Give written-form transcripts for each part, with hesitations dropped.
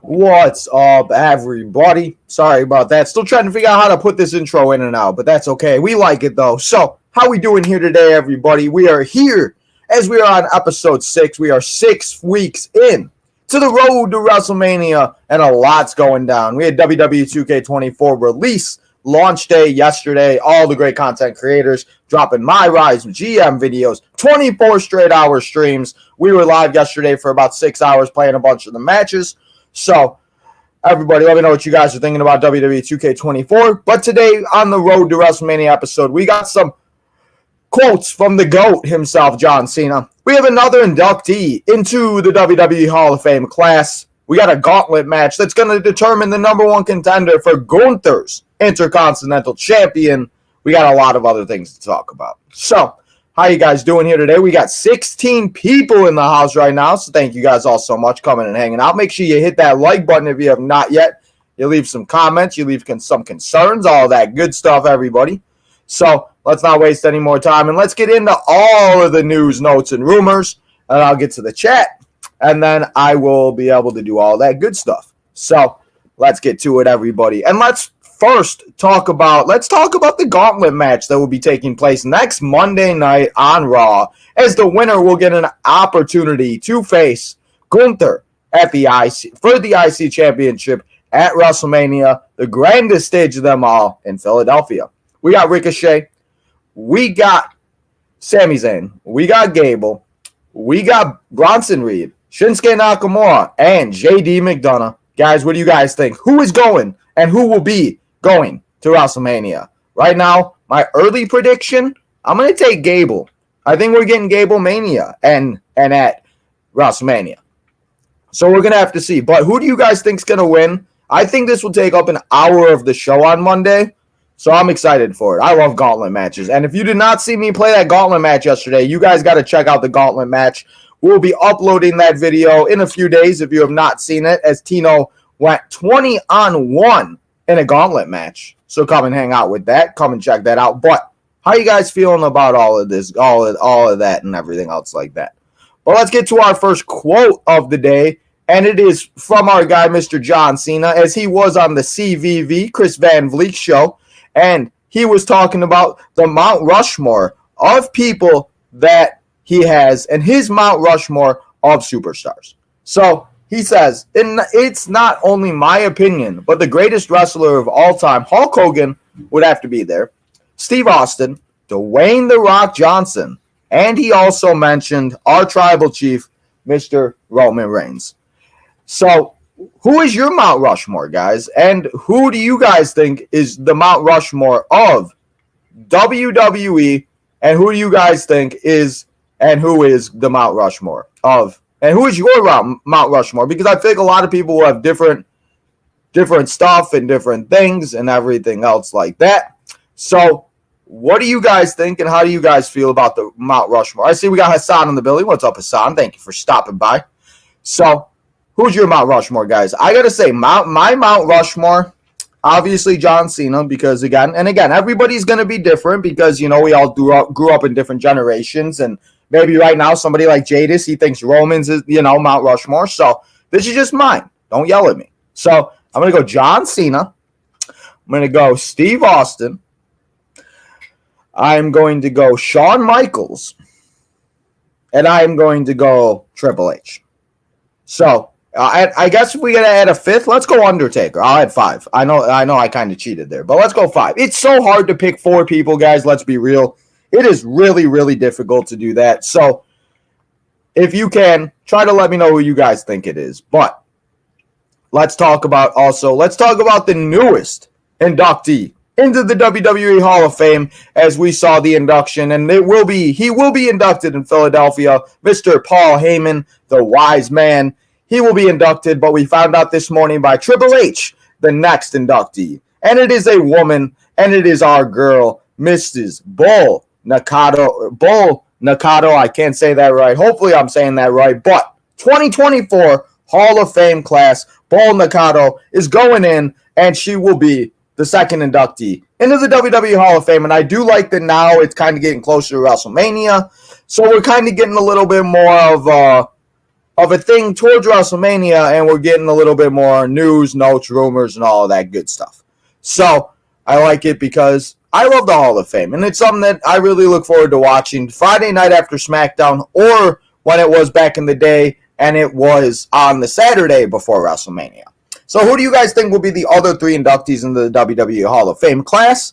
What's up, everybody? Sorry about that. Still trying to figure out how to put this intro in and out, but that's okay. We like it, though. So, how we doing here today, everybody? We are here as we are on episode 6. We are 6 weeks in to the road to WrestleMania, and a lot's going down. We had WWE 2K24 release launch day yesterday. All the great content creators dropping My Rise GM videos, 24 straight hour streams. We were live yesterday for about 6 hours playing a bunch of the matches. So, everybody, let me know what you guys are thinking about WWE 2K24. But today, on the road to WrestleMania episode, we got some quotes from the GOAT himself, John Cena. We have another inductee into the WWE Hall of Fame class. We got a gauntlet match that's going to determine the number one contender for Gunther's Intercontinental Champion. We got a lot of other things to talk about. So, how you guys doing here today? We got 16 people in the house right now, so thank you guys all so much coming and hanging out. Make sure you hit that like button if you have not yet. You leave some comments, you leave some concerns, all that good stuff, everybody. So let's not waste any more time, and let's get into all of the news, notes, and rumors, and I'll get to the chat, and then I will be able to do all that good stuff. So let's get to it, everybody, and let's talk about the gauntlet match that will be taking place next Monday night on Raw, as the winner will get an opportunity to face Gunther at the IC Championship at WrestleMania, the grandest stage of them all in Philadelphia. We got Ricochet, we got Sami Zayn, we got Gable, we got Bronson Reed, Shinsuke Nakamura, and JD McDonough. Guys, what do you guys think? Who is going and who will be going to WrestleMania? Right now, my early prediction, I'm going to take Gable. I think we're getting Gable Mania and at WrestleMania. So we're going to have to see. But who do you guys think is going to win? I think this will take up an hour of the show on Monday. So I'm excited for it. I love gauntlet matches. And if you did not see me play that gauntlet match yesterday, you guys got to check out the gauntlet match. We'll be uploading that video in a few days if you have not seen it, as Tino went 20-on-1 in a gauntlet match. So come and hang out with that. Come and check that out. But how you guys feeling about all of this, all of that and everything else like that? Well, let's get to our first quote of the day, and it is from our guy, Mr. John Cena, as he was on the CVV, Chris Van Vliet show, and he was talking about the Mount Rushmore of people that he has and his Mount Rushmore of superstars. So he says, it's not only my opinion, but the greatest wrestler of all time, Hulk Hogan, would have to be there, Steve Austin, Dwayne "The Rock" Johnson, and he also mentioned our tribal chief, Mr. Roman Reigns. So who is your Mount Rushmore, guys? And who do you guys think is the Mount Rushmore of WWE? And who do you guys think is, and who is the Mount Rushmore of, and who is your Mount Rushmore? Because I think a lot of people will have different stuff and different things and everything else like that. So what do you guys think, and how do you guys feel about the Mount Rushmore? I see we got Hassan in the building. What's up, Hassan? Thank you for stopping by. So who's your Mount Rushmore, guys? I got to say, my Mount Rushmore, obviously John Cena, because again, everybody's going to be different because, you know, we all grew up in different generations, and maybe right now somebody like Jadis, he thinks Roman's is, you know, Mount Rushmore. So this is just mine. Don't yell at me. So I'm going to go John Cena. I'm going to go Steve Austin. I'm going to go Shawn Michaels. And I'm going to go Triple H. So I guess if we're going to add a fifth, let's go Undertaker. I'll add 5. I know I kind of cheated there, but let's go 5. It's so hard to pick 4 people, guys. Let's be real. It is really, really difficult to do that. So if you can, try to let me know who you guys think it is. But let's talk about the newest inductee into the WWE Hall of Fame, as we saw the induction, and he will be inducted in Philadelphia. Mr. Paul Heyman, the wise man, he will be inducted, but we found out this morning by Triple H, the next inductee. And it is a woman, and it is our girl, Mrs. Bull Nakano, I can't say that right. Hopefully I'm saying that right. But 2024 Hall of Fame class, Bull Nakano is going in, and she will be the second inductee into the WWE Hall of Fame. And I do like that now it's kind of getting closer to WrestleMania. So we're kind of getting a little bit more of of a thing towards WrestleMania, and we're getting a little bit more news, notes, rumors, and all of that good stuff. So I like it because I love the Hall of Fame, and it's something that I really look forward to watching Friday night after SmackDown, or when it was back in the day, and it was on the Saturday before WrestleMania. So who do you guys think will be the other 3 inductees in the WWE Hall of Fame class?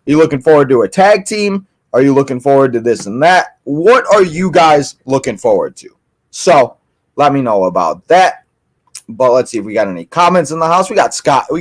Are you looking forward to a tag team? Are you looking forward to this and that? What are you guys looking forward to? So let me know about that. But let's see if we got any comments in the house. We got Scott in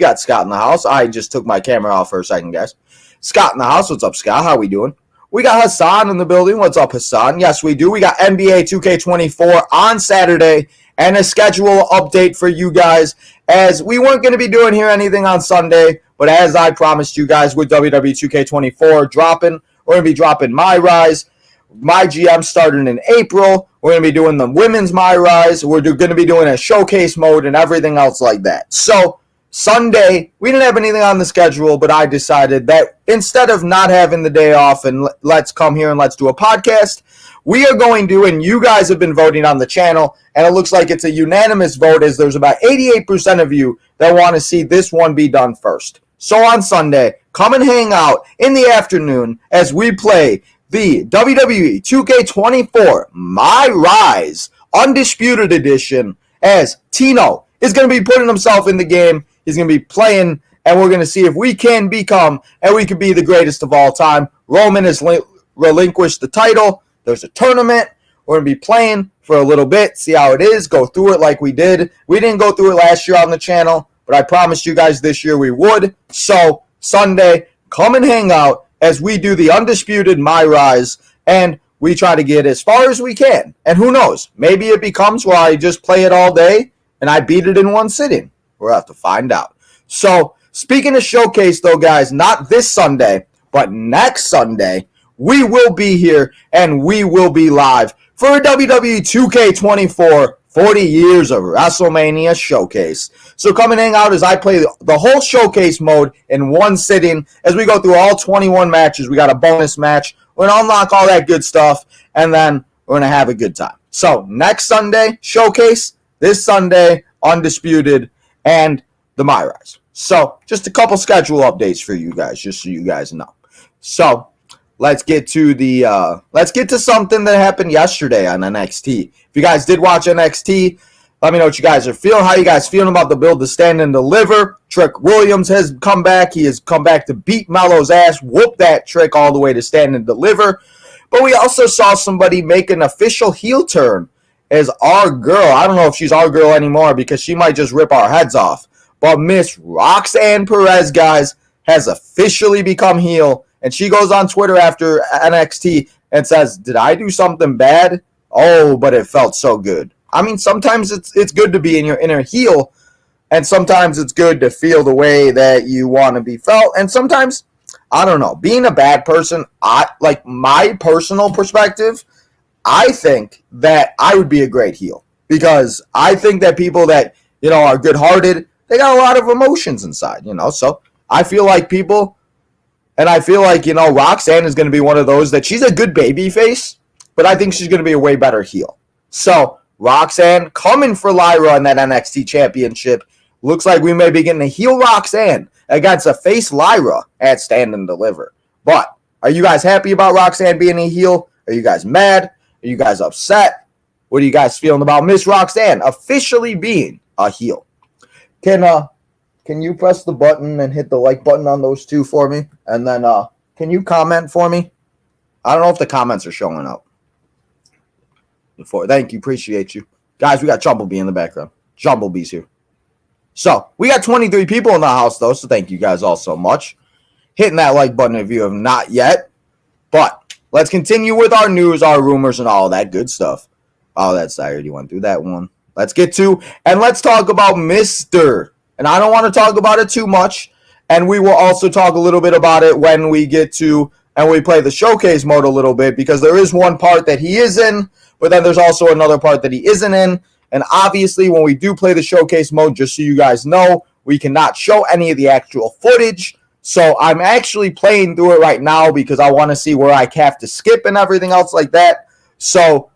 the house. I just took my camera off for a second, guys. Scott in the house. What's up, Scott? How we doing? We got Hassan in the building. What's up, Hassan? Yes, we do. We got NBA 2K24 on Saturday and a schedule update for you guys, as we weren't going to be doing here anything on Sunday, but as I promised you guys with WWE 2K24 dropping, we're going to be dropping My Rise. My GM starting in April. We're going to be doing the women's My Rise. We're going to be doing a showcase mode and everything else like that. So Sunday, we didn't have anything on the schedule, but I decided that instead of not having the day off and let's come here and let's do a podcast, we are going to, and you guys have been voting on the channel, and it looks like it's a unanimous vote, as there's about 88% of you that want to see this one be done first. So on Sunday, come and hang out in the afternoon as we play the WWE 2K24 My Rise Undisputed Edition, as Tino is going to be putting himself in the game. He's going to be playing, and we're going to see if we can become, and we could be the greatest of all time. Roman has relinquished the title. There's a tournament. We're going to be playing for a little bit, see how it is, go through it like we did. We didn't go through it last year on the channel, but I promised you guys this year we would. So Sunday, come and hang out as we do the Undisputed My Rise, and we try to get as far as we can. And who knows, maybe it becomes where I just play it all day and I beat it in one sitting. We'll have to find out. So speaking of showcase, though, guys, not this Sunday, but next Sunday, we will be here and we will be live for a WWE 2K24 40 years of WrestleMania showcase. So come and hang out as I play the whole showcase mode in one sitting as we go through all 21 matches. We got a bonus match. We're going to unlock all that good stuff, and then we're going to have a good time. So next Sunday, showcase. This Sunday, Undisputed, and the My Rise. So just a couple schedule updates for you guys, just so you guys know. So let's get to something that happened yesterday on NXT. If you guys did watch NXT, let me know what you guys are feeling. How you guys feeling about the build to stand and deliver? Trick Williams has come back. He has come back to beat Melo's ass, whoop that Trick all the way to stand and deliver. But we also saw somebody make an official heel turn as our girl. I don't know if she's our girl anymore because she might just rip our heads off. But Miss Roxanne Perez, guys, has officially become heel. And she goes on Twitter after NXT and says, "Did I do something bad? Oh, but it felt so good." I mean, sometimes it's good to be in your inner heel, and sometimes it's good to feel the way that you want to be felt. And sometimes, I don't know, being a bad person, like my personal perspective, I think that I would be a great heel because I think that people that, are good-hearted, they got a lot of emotions inside, So I feel like people, and I feel like, Roxanne is going to be one of those that she's a good baby face, but I think she's going to be a way better heel. So Roxanne coming for Lyra in that NXT championship. Looks like we may be getting a heel Roxanne against a face Lyra at Stand and Deliver. But are you guys happy about Roxanne being a heel? Are you guys mad? Are you guys upset? What are you guys feeling about Miss Roxanne officially being a heel? Can you press the button and hit the like button on those two for me? And then can you comment for me? I don't know if the comments are showing up. Thank you. Appreciate you. Guys, we got Jumblebee in the background. Jumblebee's here. So, we got 23 people in the house, though, so thank you guys all so much. Hitting that like button if you have not yet. But let's continue with our news, our rumors, and all that good stuff. Oh, that's I already went through that one. Let's get to, and let's talk about Mr. And I don't want to talk about it too much. And we will also talk a little bit about it when we get to, and we play the showcase mode a little bit, because there is one part that he is in, but then there's also another part that he isn't in. And obviously, when we do play the showcase mode, just so you guys know, we cannot show any of the actual footage. So I'm actually playing through it right now because I want to see where I have to skip and everything else like that. So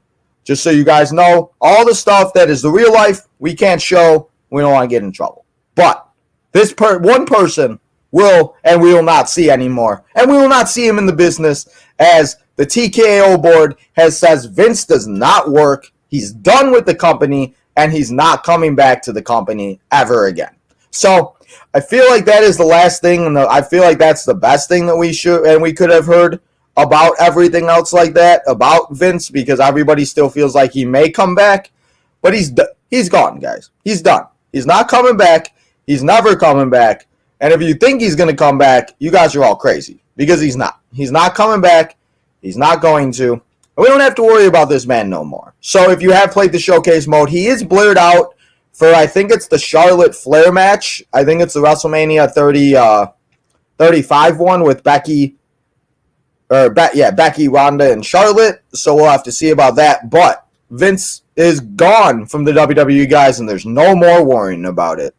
Just so you guys know, all the stuff that is the real life, we can't show. We don't want to get in trouble. But this one person will, and we will not see anymore. And we will not see him in the business, as the TKO board has says Vince does not work. He's done with the company, and he's not coming back to the company ever again. So I feel like that is the last thing, and I feel like that's the best thing that we could have heard about everything else like that, about Vince, because everybody still feels like he may come back, but he's gone, guys. He's done. He's not coming back. He's never coming back. And if you think he's going to come back, you guys are all crazy, because he's not. He's not coming back. He's not going to. And we don't have to worry about this man no more. So if you have played the showcase mode, he is blurred out for, I think it's the Charlotte Flair match. I think it's the WrestleMania 35 one with Becky, Ronda, and Charlotte. So we'll have to see about that. But Vince is gone from the WWE, guys, and there's no more worrying about it.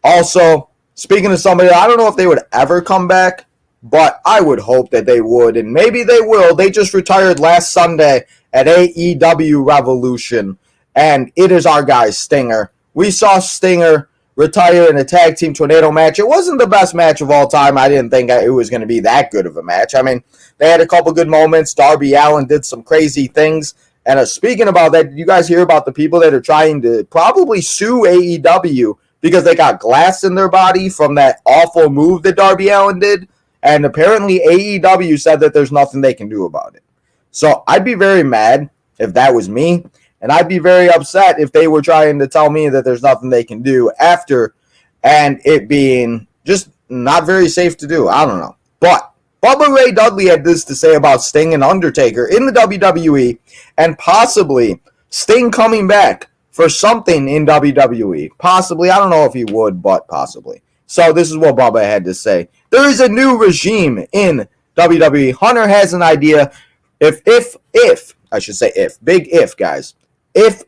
Also, speaking of somebody, I don't know if they would ever come back, but I would hope that they would, and maybe they will. They just retired last Sunday at AEW Revolution, and it is our guy, Stinger. We saw Stinger retire in a tag team tornado match. It wasn't the best match of all time. I didn't think it was going to be that good of a match. I mean, they had a couple good moments. Darby Allin did some crazy things. And speaking about that, did you guys hear about the people that are trying to probably sue AEW because they got glass in their body from that awful move that Darby Allin did? And apparently AEW said that there's nothing they can do about it. So I'd be very mad if that was me. And I'd be very upset if they were trying to tell me that there's nothing they can do after, and it being just not very safe to do. I don't know. But Bubba Ray Dudley had this to say about Sting and Undertaker in the WWE, and possibly Sting coming back for something in WWE. Possibly. I don't know if he would, but possibly. So this is what Bubba had to say. There is a new regime in WWE. Hunter has an idea. If, big if, guys. If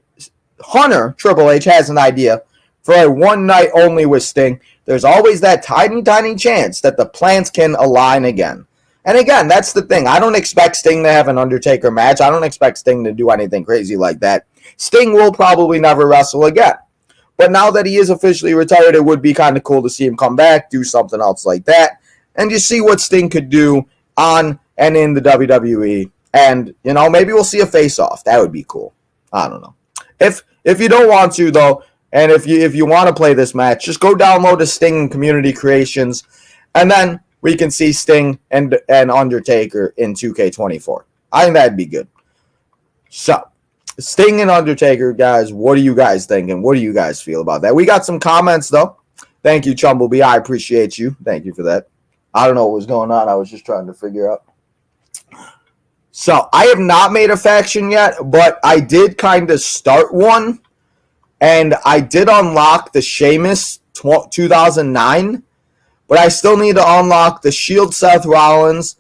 Hunter, Triple H, has an idea for a one night only with Sting, there's always that tiny, tiny chance that the plans can align again. And again, that's the thing. I don't expect Sting to have an Undertaker match. I don't expect Sting to do anything crazy like that. Sting will probably never wrestle again. But now that he is officially retired, it would be kind of cool to see him come back, do something else like that, and you see what Sting could do on and in the WWE. And, you know, maybe we'll see a face-off. That would be cool. I don't know. If you don't want to, though, and if you want to play this match, just go download the Sting Community Creations, and then we can see Sting and Undertaker in 2K24. I think that'd be good. So, Sting and Undertaker, guys, what are you guys thinking? What do you guys feel about that? We got some comments, though. Thank you, Chumblebee. I appreciate you. Thank you for that. I don't know what was going on. I was just trying to figure out. So, I have not made a faction yet, but I did kind of start one, and I did unlock the Sheamus 2009, but I still need to unlock the Shield Seth Rollins,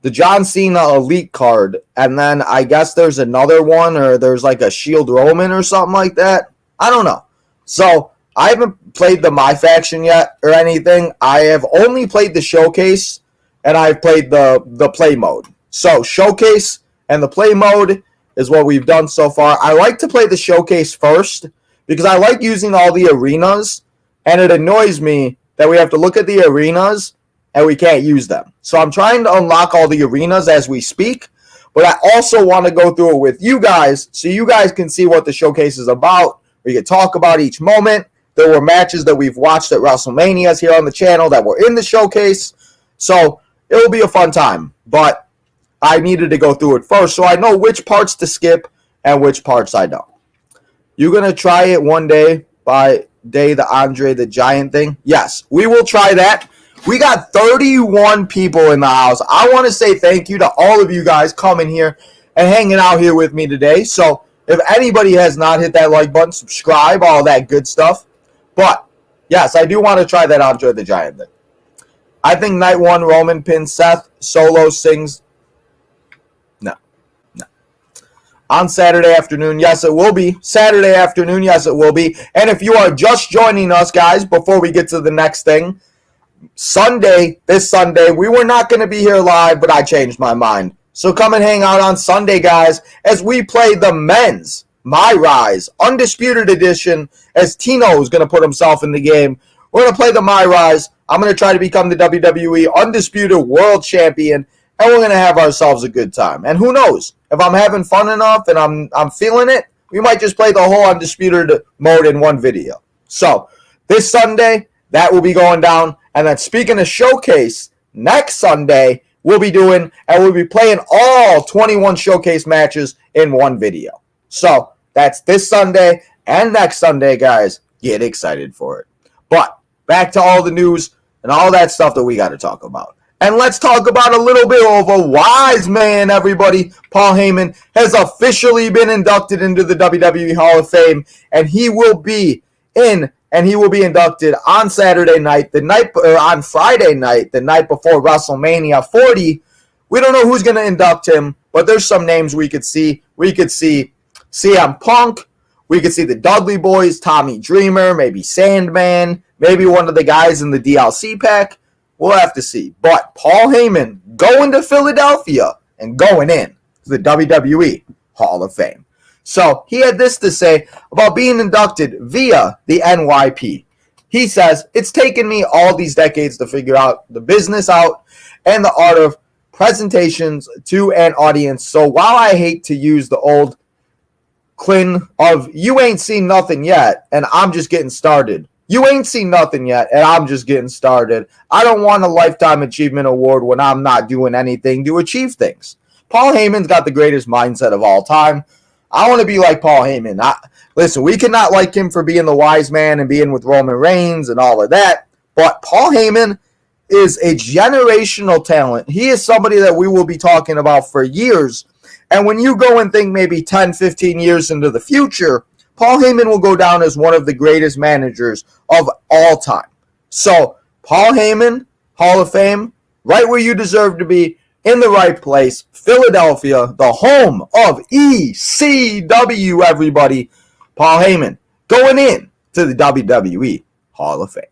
the John Cena Elite card, and then I guess there's another one, or there's like a Shield Roman or something like that. I don't know. So, I haven't played the My Faction yet or anything. I have only played the Showcase, and I've played the Play mode. So, Showcase and the Play mode is what we've done so far. I like to play the Showcase first because I like using all the arenas, and it annoys me that we have to look at the arenas and we can't use them. So, I'm trying to unlock all the arenas as we speak, but I also want to go through it with you guys so you guys can see what the Showcase is about. We can talk about each moment. There were matches that we've watched at WrestleManias here on the channel that were in the Showcase. So, it will be a fun time, but I needed to go through it first so I know which parts to skip and which parts I don't. You going to try it one day by day, the Andre the Giant thing? Yes, we will try that. We got 31 people in the house. I want to say thank you to all of you guys coming here and hanging out here with me today. So if anybody has not hit that like button, subscribe, all that good stuff. But yes, I do want to try that Andre the Giant thing. I think night one, Roman pins Seth, Solo sings. On Saturday afternoon, yes, it will be. Saturday afternoon, yes, it will be. And if you are just joining us, guys, before we get to the next thing, this Sunday, we were not going to be here live, but I changed my mind. So come and hang out on Sunday, guys, as we play the men's My Rise Undisputed Edition, as Tino is going to put himself in the game. We're going to play the My Rise. I'm going to try to become the WWE Undisputed World Champion, and we're going to have ourselves a good time. And who knows, if I'm having fun enough and I'm feeling it, we might just play the whole Undisputed mode in one video. So this Sunday, that will be going down. And then speaking of Showcase, next Sunday, we'll be playing all 21 Showcase matches in one video. So that's this Sunday and next Sunday, guys. Get excited for it. But back to all the news and all that stuff that we got to talk about. And let's talk about a little bit of a wise man, everybody. Paul Heyman has officially been inducted into the WWE Hall of Fame, and he will be inducted on Saturday night, on Friday night, the night before WrestleMania 40. We don't know who's going to induct him, but there's some names we could see. We could see CM Punk. We could see the Dudley Boys, Tommy Dreamer, maybe Sandman, maybe one of the guys in the DLC pack. We'll have to see. But Paul Heyman going to Philadelphia and going in to the WWE Hall of Fame. So he had this to say about being inducted via the NYP. He says, "It's taken me all these decades to figure out the business out and the art of presentations to an audience. So while I hate to use the old Clin of you ain't seen nothing yet and I'm just getting started. You ain't seen nothing yet and I'm just getting started. I don't want a Lifetime Achievement Award when I'm not doing anything to achieve things." Paul Heyman's got the greatest mindset of all time. I want to be like Paul Heyman. Listen, we cannot like him for being the wise man and being with Roman Reigns and all of that, but Paul Heyman is a generational talent. He is somebody that we will be talking about for years. And when you go and think maybe 10, 15 years into the future, Paul Heyman will go down as one of the greatest managers of all time. So, Paul Heyman, Hall of Fame, right where you deserve to be, in the right place, Philadelphia, the home of ECW, everybody. Paul Heyman going in to the WWE Hall of Fame.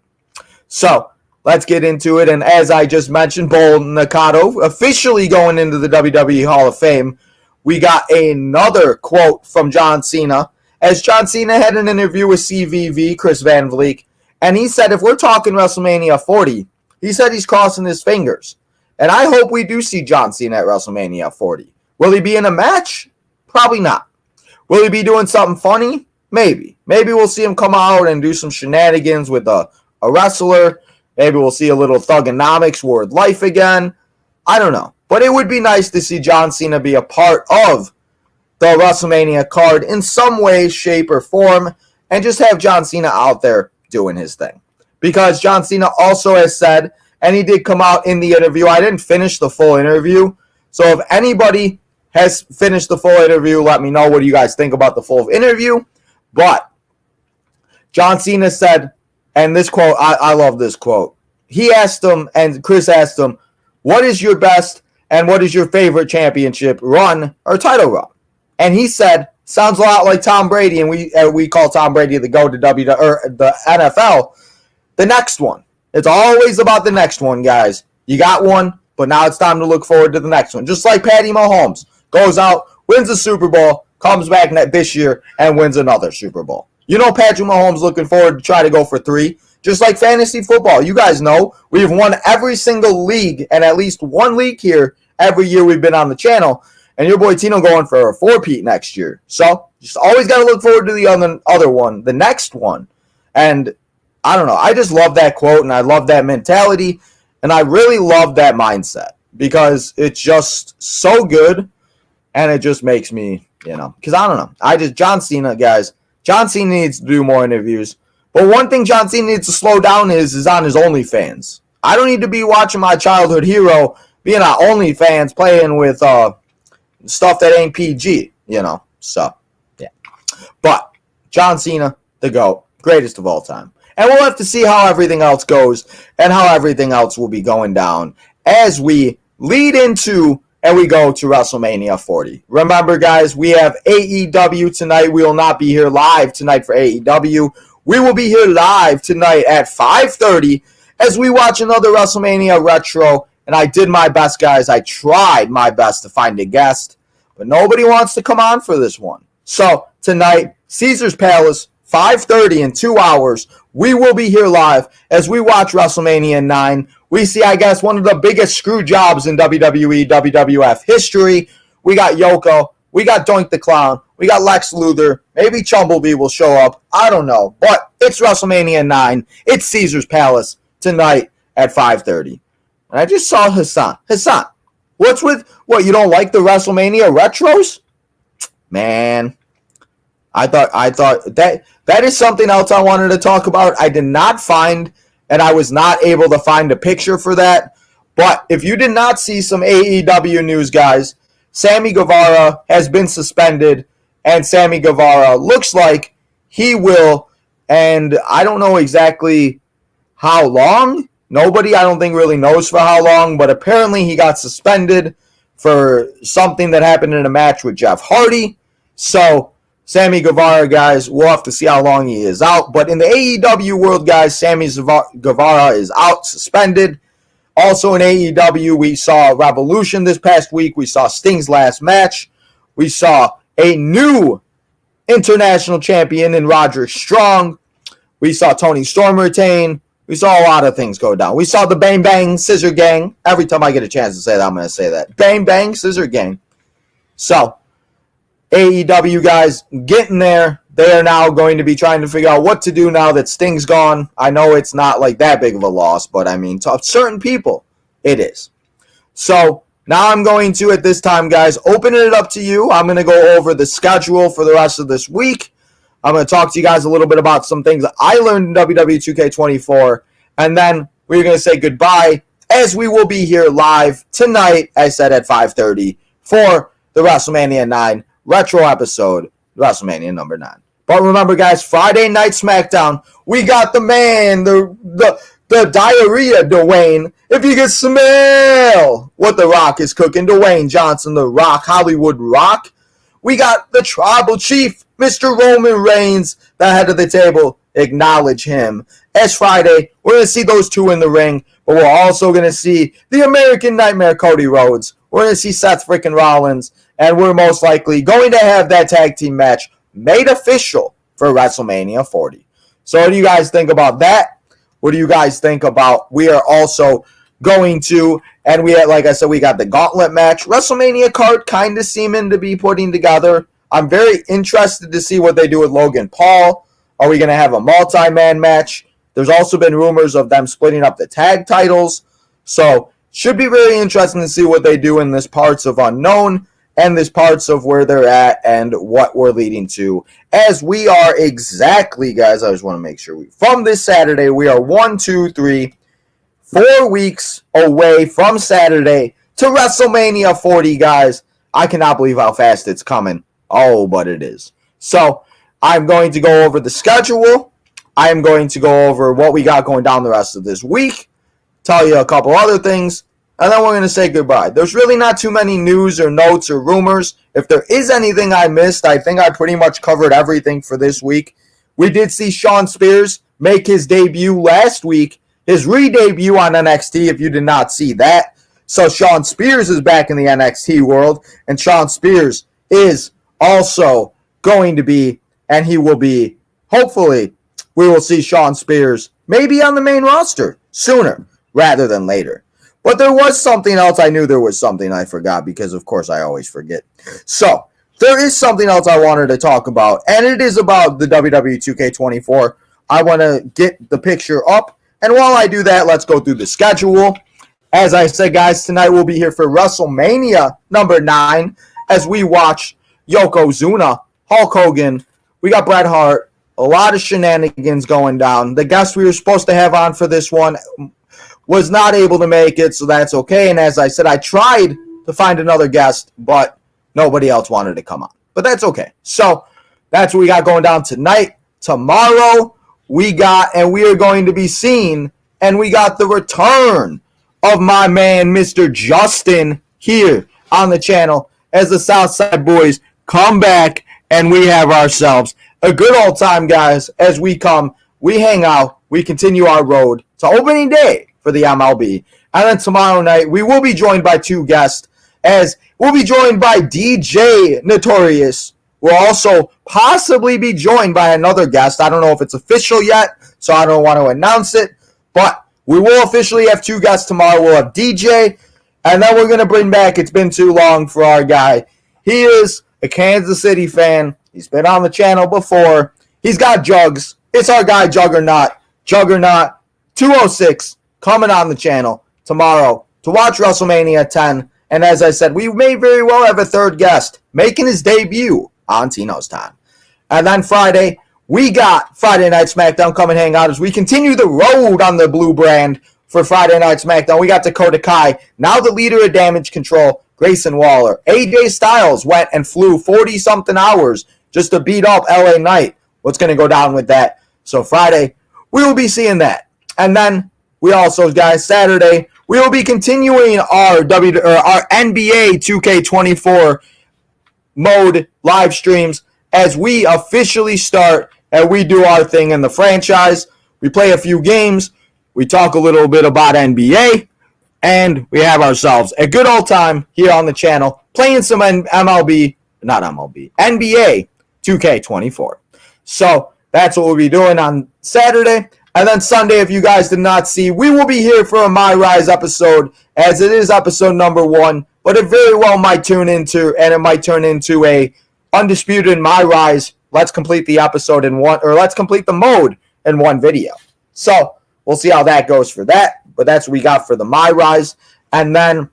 So, let's get into it. And as I just mentioned, Bull Nakano officially going into the WWE Hall of Fame. We got another quote from John Cena, as John Cena had an interview with CVV, Chris Van Vliet, and he said, if we're talking WrestleMania 40, he said he's crossing his fingers. And I hope we do see John Cena at WrestleMania 40. Will he be in a match? Probably not. Will he be doing something funny? Maybe. Maybe we'll see him come out and do some shenanigans with a wrestler. Maybe we'll see a little Thugonomics Word Life again. I don't know. But it would be nice to see John Cena be a part of the WrestleMania card in some way, shape, or form, and just have John Cena out there doing his thing. Because John Cena also has said, and he did come out in the interview, I didn't finish the full interview, so if anybody has finished the full interview, let me know what you guys think about the full interview. But John Cena said, and this quote, I love this quote. He asked him, and Chris asked him, what is your best and what is your favorite championship run or title run? And he said, sounds a lot like Tom Brady, and we call Tom Brady the GOAT to the NFL. The next one. It's always about the next one, guys. You got one, but now it's time to look forward to the next one. Just like Patty Mahomes goes out, wins the Super Bowl, comes back this year, and wins another Super Bowl. You know Patrick Mahomes looking forward to try to go for 3. Just like fantasy football. You guys know we've won every single league and at least one league here every year we've been on the channel. And your boy Tino going for a 4-peat next year. So just always got to look forward to the other one, the next one. And I don't know. I just love that quote and I love that mentality. And I really love that mindset because it's just so good. And it just makes me, because I don't know. John Cena, guys, John Cena needs to do more interviews. But one thing John Cena needs to slow down is on his OnlyFans. I don't need to be watching my childhood hero being on OnlyFans playing with stuff that ain't PG, So, yeah. But John Cena, the GOAT, greatest of all time. And we'll have to see how everything else goes and how everything else will be going down as we lead into and we go to WrestleMania 40. Remember, guys, we have AEW tonight. We will not be here live tonight for AEW. We will be here live tonight at 5:30 as we watch another WrestleMania Retro And I did my best, guys. I tried my best to find a guest, but nobody wants to come on for this one. So tonight, Caesar's Palace, 5:30 in 2 hours. We will be here live as we watch WrestleMania 9. We see, I guess, one of the biggest screw jobs in WWE, WWF history. We got Yoko. We got Doink the Clown. We got Lex Luthor. Maybe Chumblebee will show up. I don't know. But it's WrestleMania 9. It's Caesar's Palace tonight at 5:30. And I just saw Hassan. Hassan, what's with, what, you don't like the WrestleMania retros? Man, I thought that is something else I wanted to talk about. I did not find, and I was not able to find a picture for that. But if you did not see some AEW news, guys, Sammy Guevara has been suspended, and Sammy Guevara looks like he will, and I don't know exactly how long. Nobody, I don't think, really knows for how long, but apparently he got suspended for something that happened in a match with Jeff Hardy. So, Sammy Guevara, guys, we'll have to see how long he is out. But in the AEW world, guys, Sammy Guevara is out, suspended. Also in AEW, we saw Revolution this past week. We saw Sting's last match. We saw a new international champion in Roderick Strong. We saw Tony Storm retain. We saw a lot of things go down. We saw the Bang Bang Scissor Gang. Every time I get a chance to say that, I'm going to say that. Bang Bang Scissor Gang. So, AEW guys getting there. They are now going to be trying to figure out what to do now that Sting's gone. I know it's not like that big of a loss, but I mean, to certain people, it is. So, now I'm going to, at this time, guys, open it up to you. I'm going to go over the schedule for the rest of this week. I'm going to talk to you guys a little bit about some things that I learned in WWE 2K24, and then we're going to say goodbye as we will be here live tonight, I said, at 5:30 for the WrestleMania 9 retro episode, WrestleMania number 9. But remember, guys, Friday Night SmackDown, we got the man, the diarrhea, Dwayne. If you can smell what The Rock is cooking, Dwayne Johnson, The Rock, Hollywood Rock. We got the Tribal Chief, Mr. Roman Reigns, the head of the table. Acknowledge him. As Friday, we're going to see those two in the ring, but we're also going to see the American Nightmare, Cody Rhodes. We're going to see Seth freaking Rollins, and we're most likely going to have that tag team match made official for WrestleMania 40. So what do you guys think about that? What do you guys think about, we are also going to, and we had, like I said, we got the gauntlet match. WrestleMania card kind of seeming to be putting together. I'm very interested to see what they do with Logan Paul. Are we going to have a multi-man match? There's also been rumors of them splitting up the tag titles. So, should be very interesting to see what they do in this parts of unknown and this parts of where they're at and what we're leading to. As we are exactly, guys, I just want to make sure. From this Saturday, we are 4 weeks away from Saturday to WrestleMania 40, guys. I cannot believe how fast it's coming. Oh, but it is. So, I'm going to go over the schedule. I am going to go over what we got going down the rest of this week. Tell you a couple other things. And then we're going to say goodbye. There's really not too many news or notes or rumors. If there is anything I missed, I think I pretty much covered everything for this week. We did see Shawn Spears make his debut last week. His re-debut on NXT, if you did not see that. So Shawn Spears is back in the NXT world. And Shawn Spears is also going to be, and he will be, hopefully, we will see Shawn Spears maybe on the main roster sooner rather than later. But there was something else. I knew there was something I forgot because, of course, I always forget. So, there is something else I wanted to talk about, and it is about the WWE 2K24. I want to get the picture up, and while I do that, let's go through the schedule. As I said, guys, tonight we'll be here for WrestleMania number 9 as we watch Yokozuna, Hulk Hogan. We got Bret Hart. A lot of shenanigans going down. The guest we were supposed to have on for this one was not able to make it, so that's okay. And as I said, I tried to find another guest, but nobody else wanted to come on. But that's okay. So that's what we got going down tonight. Tomorrow, we are going to be seeing, and we got the return of my man, Mr. Justin, here on the channel as the Southside Boys come back, and we have ourselves a good old time, guys, as we come, we hang out, we continue our road to opening day for the MLB. And then tomorrow night, we will be joined by two guests, as we'll be joined by DJ Notorious. We'll also possibly be joined by another guest. I don't know if it's official yet, so I don't want to announce it. But we will officially have two guests tomorrow. We'll have DJ, and then we're going to bring back It's Been Too Long for our guy. He is a Kansas City fan. He's been on the channel before. He's got jugs. It's our guy Juggernaut. Juggernaut 206 coming on the channel tomorrow to watch WrestleMania 10. And as I said, we may very well have a third guest making his debut on Tino's Time. And then Friday, we got Friday Night SmackDown. Come and hang out as we continue the road on the blue brand for Friday Night SmackDown. We got Dakota Kai, now the leader of Damage Control, Grayson Waller. AJ Styles went and flew 40-something hours just to beat up LA Knight. What's going to go down with that? So Friday, we will be seeing that. And then we also, guys, Saturday, we will be continuing our NBA 2K24 mode live streams as we officially start and we do our thing in the franchise. We play a few games, we talk a little bit about NBA, and we have ourselves a good old time here on the channel playing some NBA 2K24. So that's what we'll be doing on Saturday. And then Sunday, if you guys did not see, we will be here for a My Rise episode, as it is episode number 1, but it very well might turn into a Undisputed My Rise. Let's complete the episode in one, or let's complete the mode in one video. So we'll see how that goes for that, but that's what we got for the My Rise. And then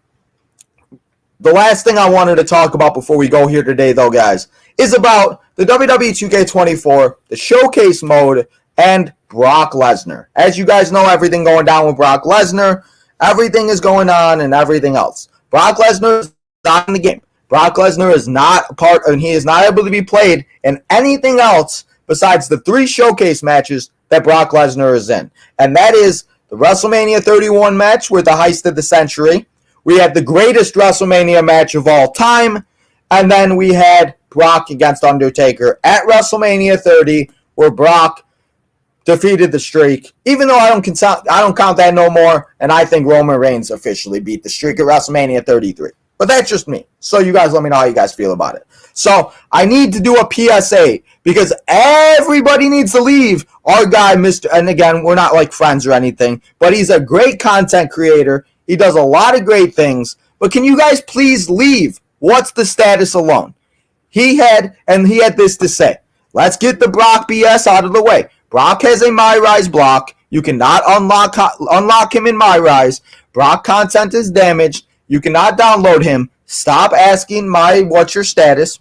the last thing I wanted to talk about before we go here today, though, guys, is about the WWE 2K24, the Showcase mode, and Brock Lesnar. As you guys know, everything going down with Brock Lesnar, everything is going on and everything else. Brock Lesnar is not in the game. Brock Lesnar is not a part, and he is not able to be played in anything else besides the 3 Showcase matches that Brock Lesnar is in. And that is the WrestleMania 31 match with the Heist of the Century. We had the greatest WrestleMania match of all time. And then we had Brock against Undertaker at WrestleMania 30, where Brock defeated the streak, even though I don't count that no more, and I think Roman Reigns officially beat the streak at WrestleMania 33. But that's just me. So you guys let me know how you guys feel about it. So I need to do a PSA because everybody needs to leave our guy, Mr. And again, we're not like friends or anything, but he's a great content creator. He does a lot of great things. But can you guys please leave? What's the status alone? He had this to say. Let's get the Brock BS out of the way. Brock has a My Rise block. You cannot unlock him in My Rise. Brock content is damaged. You cannot download him. Stop asking what's your status.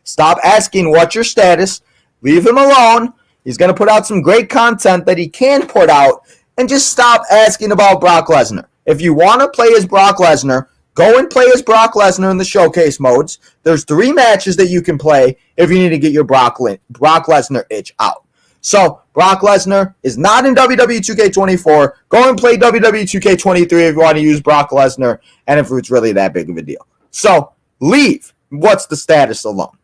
Stop asking what's your status. Leave him alone. He's going to put out some great content that he can put out. And just stop asking about Brock Lesnar. If you want to play as Brock Lesnar, go and play as Brock Lesnar in the Showcase modes. There's 3 matches that you can play if you need to get your Brock Lesnar itch out. So, Brock Lesnar is not in WWE 2K24. Go and play WWE 2K23 if you want to use Brock Lesnar and if it's really that big of a deal. So, leave. What's the status alone?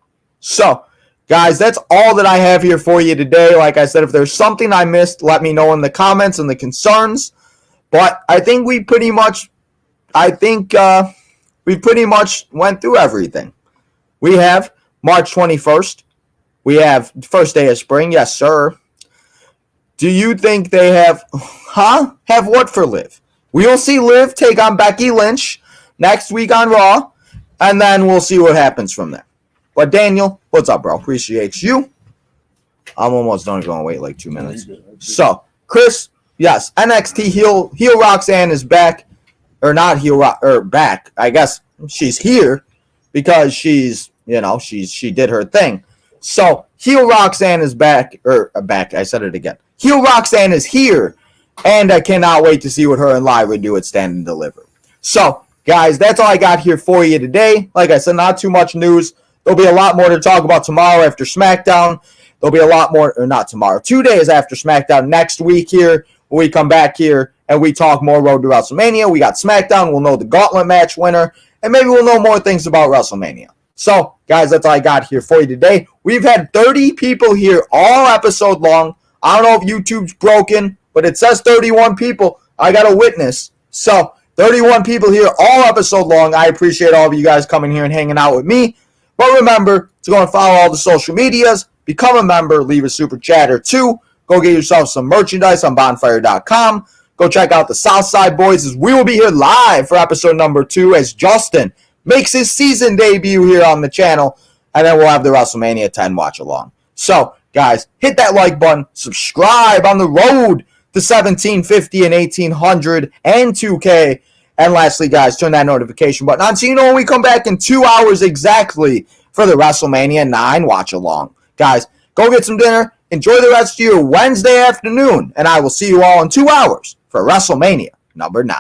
So, guys, that's all that I have here for you today. Like I said, if there's something I missed, let me know in the comments and the concerns. But I think we pretty much went through everything. We have March 21st. We have first day of spring. Yes, sir. Do you think they have what for Liv? We'll see Liv take on Becky Lynch next week on Raw, and then we'll see what happens from there. But Daniel, what's up, bro? Appreciate you. I'm almost done. Going to wait like 2 minutes. So, Chris, yes, NXT heel Roxanne is back. Or not back. I guess she's here because she did her thing. So, heel Roxanne is back. I said it again. Heel Roxanne is here. And I cannot wait to see what her and Lyra do at Stand and Deliver. So, guys, that's all I got here for you today. Like I said, not too much news. There'll be a lot more to talk about tomorrow after SmackDown. There'll be a lot more, or not tomorrow, 2 days after SmackDown next week here. When we come back here and we talk more Road to WrestleMania. We got SmackDown. We'll know the Gauntlet match winner. And maybe we'll know more things about WrestleMania. So, guys, that's all I got here for you today. We've had 30 people here all episode long. I don't know if YouTube's broken, but it says 31 people. I got a witness. So 31 people here all episode long. I appreciate all of you guys coming here and hanging out with me. But remember to go and follow all the social medias, become a member, leave a super chat or two. Go get yourself some merchandise on bonfire.com. Go check out the Southside Boys as we will be here live for episode number 2 as Justin makes his season debut here on the channel. And then we'll have the WrestleMania 10 watch along. So, guys, hit that like button. Subscribe on the road to 1750 and 1800 and 2K. And lastly, guys, turn that notification button on so you know when we come back in 2 hours exactly for the WrestleMania 9 watch along. Guys, go get some dinner. Enjoy the rest of your Wednesday afternoon. And I will see you all in 2 hours for WrestleMania number 9.